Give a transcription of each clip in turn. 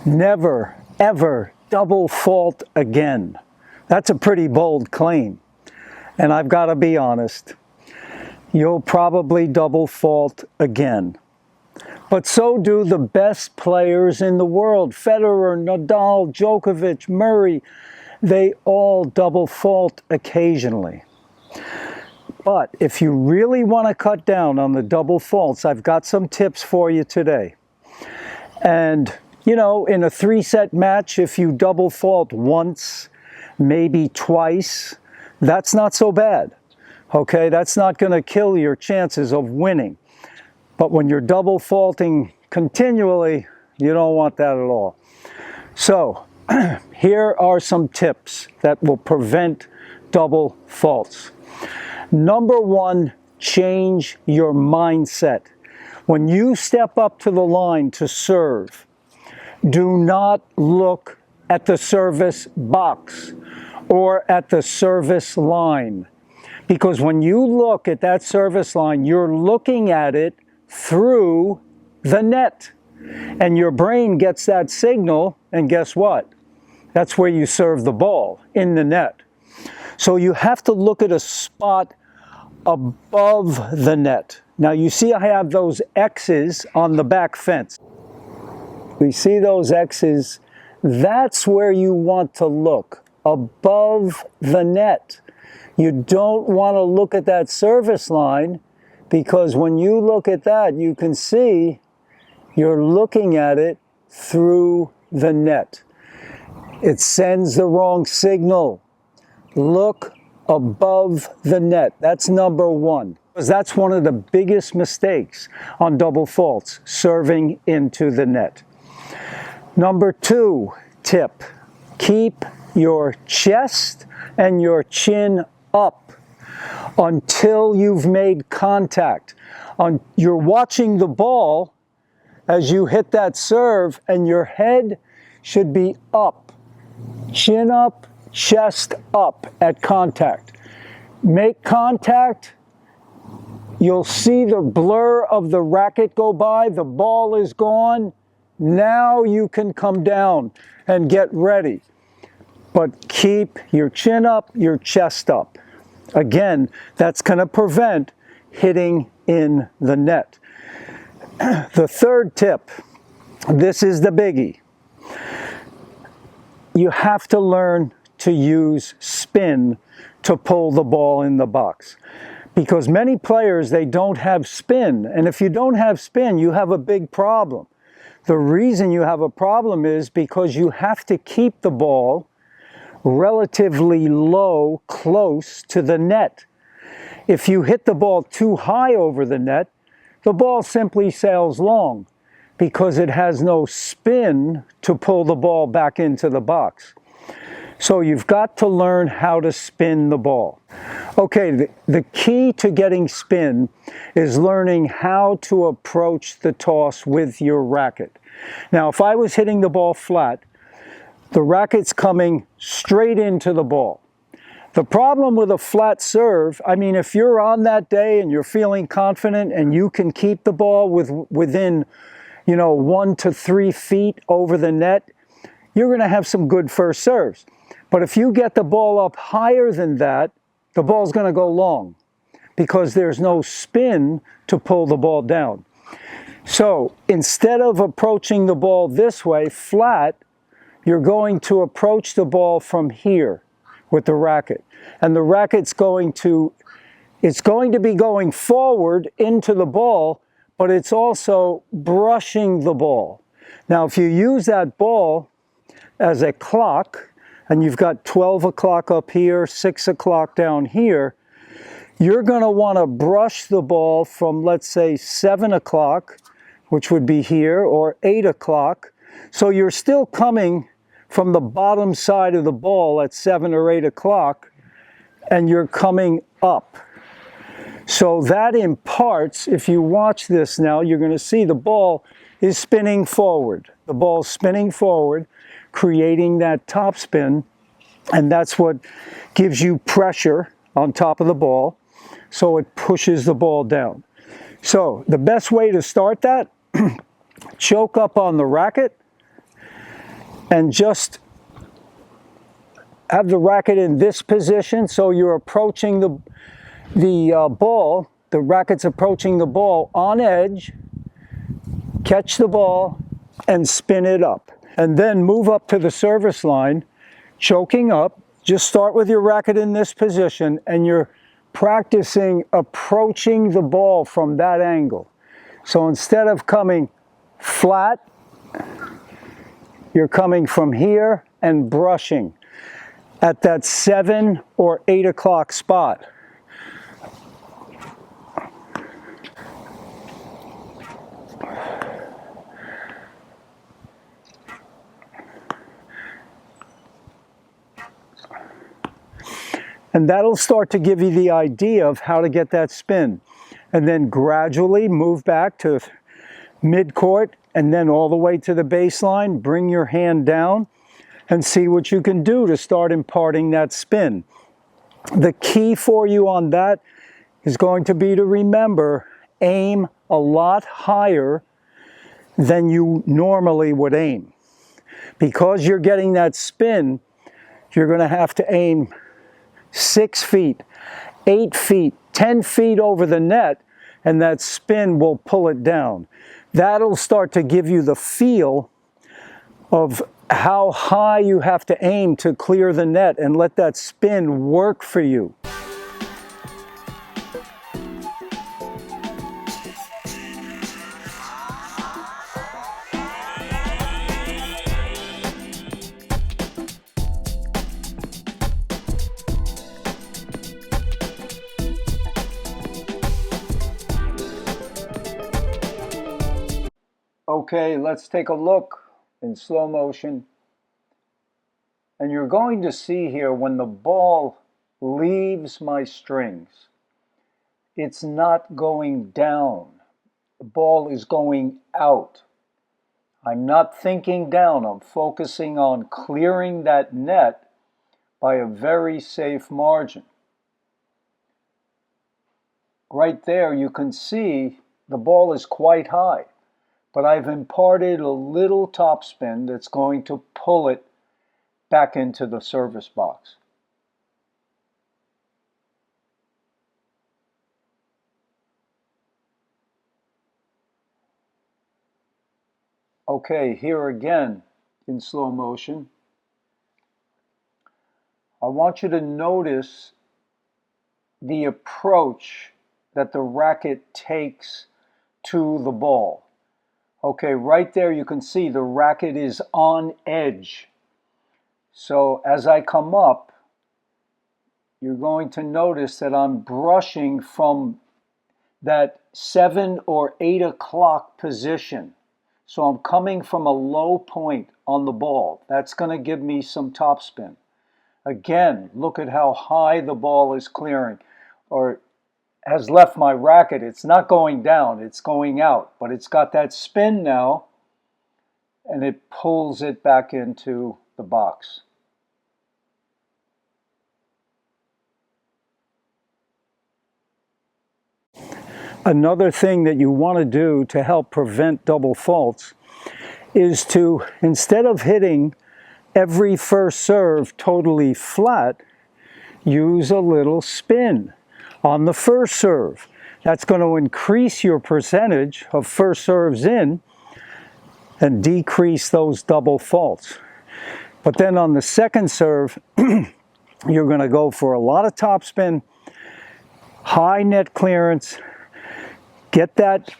Never, ever double fault again. That's a pretty bold claim. And I've got to be honest, you'll probably double fault again. But so do the best players in the world. Federer, Nadal, Djokovic, Murray, they all double fault occasionally. But if you really want to cut down on the double faults, I've got some tips for you today. And, you know, in a 3-set match, if you double fault once, maybe twice, that's not so bad. Okay, that's not going to kill your chances of winning. But when you're double faulting continually, you don't want that at all. So, here are some tips that will prevent double faults. Number one, change your mindset. When you step up to the line to serve, do not look at the service box or at the service line. Because when you look at that service line, you're looking at it through the net. And your brain gets that signal, and guess what? That's where you serve the ball, in the net. So you have to look at a spot above the net. Now you see I have those X's on the back fence. We see those X's. That's where you want to look, above the net. You don't want to look at that service line, because when you look at that, you can see you're looking at it through the net. It sends the wrong signal. Look above the net. That's number one. Because that's one of the biggest mistakes on double faults, serving into the net. Number two tip, keep your chest and your chin up until you've made contact. You're watching the ball as you hit that serve, and your head should be up, chin up, chest up at contact. Make contact, you'll see the blur of the racket go by, the ball is gone. Now you can come down and get ready. But keep your chin up, your chest up. Again, that's going to prevent hitting in the net. The third tip, this is the biggie. You have to learn to use spin to pull the ball in the box. Because many players, they don't have spin. And if you don't have spin, you have a big problem. The reason you have a problem is because you have to keep the ball relatively low, close to the net. If you hit the ball too high over the net, the ball simply sails long because it has no spin to pull the ball back into the box. So you've got to learn how to spin the ball. Okay, the key to getting spin is learning how to approach the toss with your racket. Now, if I was hitting the ball flat, the racket's coming straight into the ball. The problem with a flat serve, I mean, if you're on that day and you're feeling confident and you can keep the ball within, 1 to 3 feet over the net, you're going to have some good first serves. But if you get the ball up higher than that, the ball's going to go long because there's no spin to pull the ball down. So instead of approaching the ball this way, flat, you're going to approach the ball from here with the racket. And the racket's going to be going forward into the ball, but it's also brushing the ball. Now, if you use that ball as a clock, and you've got 12 o'clock up here, 6 o'clock down here, you're going to want to brush the ball from, let's say, 7 o'clock, which would be here, or 8 o'clock. So you're still coming from the bottom side of the ball at 7 or 8 o'clock, and you're coming up. So that imparts, if you watch this now, you're going to see the ball is spinning forward. The ball's spinning forward, creating that topspin, and that's what gives you pressure on top of the ball, so it pushes the ball down. So the best way to start that, choke up on the racket, and just have the racket in this position so you're approaching the ball, the racket's approaching the ball on edge. Catch the ball and spin it up. And then move up to the service line, choking up. Just start with your racket in this position, and you're practicing approaching the ball from that angle. So instead of coming flat, you're coming from here and brushing at that 7 or 8 o'clock spot. And that'll start to give you the idea of how to get that spin. And then gradually move back to mid-court and then all the way to the baseline. Bring your hand down and see what you can do to start imparting that spin. The key for you on that is going to be to remember, aim a lot higher than you normally would aim. Because you're getting that spin, you're going to have to aim 6 feet, 8 feet, 10 feet over the net, and that spin will pull it down. That'll start to give you the feel of how high you have to aim to clear the net and let that spin work for you. Okay, let's take a look in slow motion. And you're going to see here when the ball leaves my strings, it's not going down. The ball is going out. I'm not thinking down. I'm focusing on clearing that net by a very safe margin. Right there you can see the ball is quite high, but I've imparted a little topspin that's going to pull it back into the service box. Okay, here again in slow motion. I want you to notice the approach that the racket takes to the ball. Okay, right there you can see the racket is on edge. So as I come up, you're going to notice that I'm brushing from that 7 or 8 o'clock position. So I'm coming from a low point on the ball. That's going to give me some topspin. Again, look at how high the ball is clearing, or has left my racket. It's not going down, it's going out, but it's got that spin now, and it pulls it back into the box. Another thing that you want to do to help prevent double faults is to, instead of hitting every first serve totally flat, use a little spin on the first serve. That's going to increase your percentage of first serves in and decrease those double faults. But then on the second serve, you're going to go for a lot of topspin, high net clearance. Get that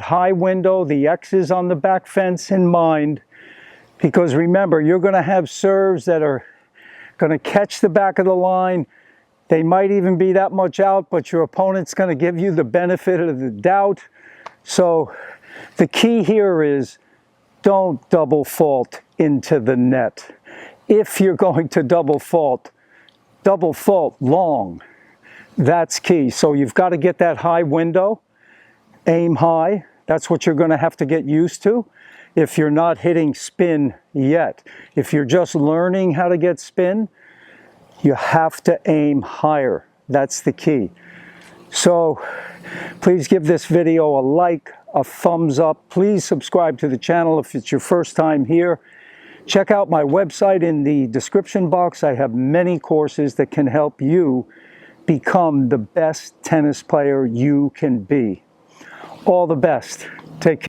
high window, the X's on the back fence in mind, because remember, you're going to have serves that are going to catch the back of the line. They might even be that much out, but your opponent's going to give you the benefit of the doubt. So the key here is don't double fault into the net. If you're going to double fault long. That's key. So you've got to get that high window, aim high. That's what you're going to have to get used to if you're not hitting spin yet. If you're just learning how to get spin, you have to aim higher. That's the key. So please give this video a like, a thumbs up. Please subscribe to the channel if it's your first time here. Check out my website in the description box. I have many courses that can help you become the best tennis player you can be. All the best. Take care.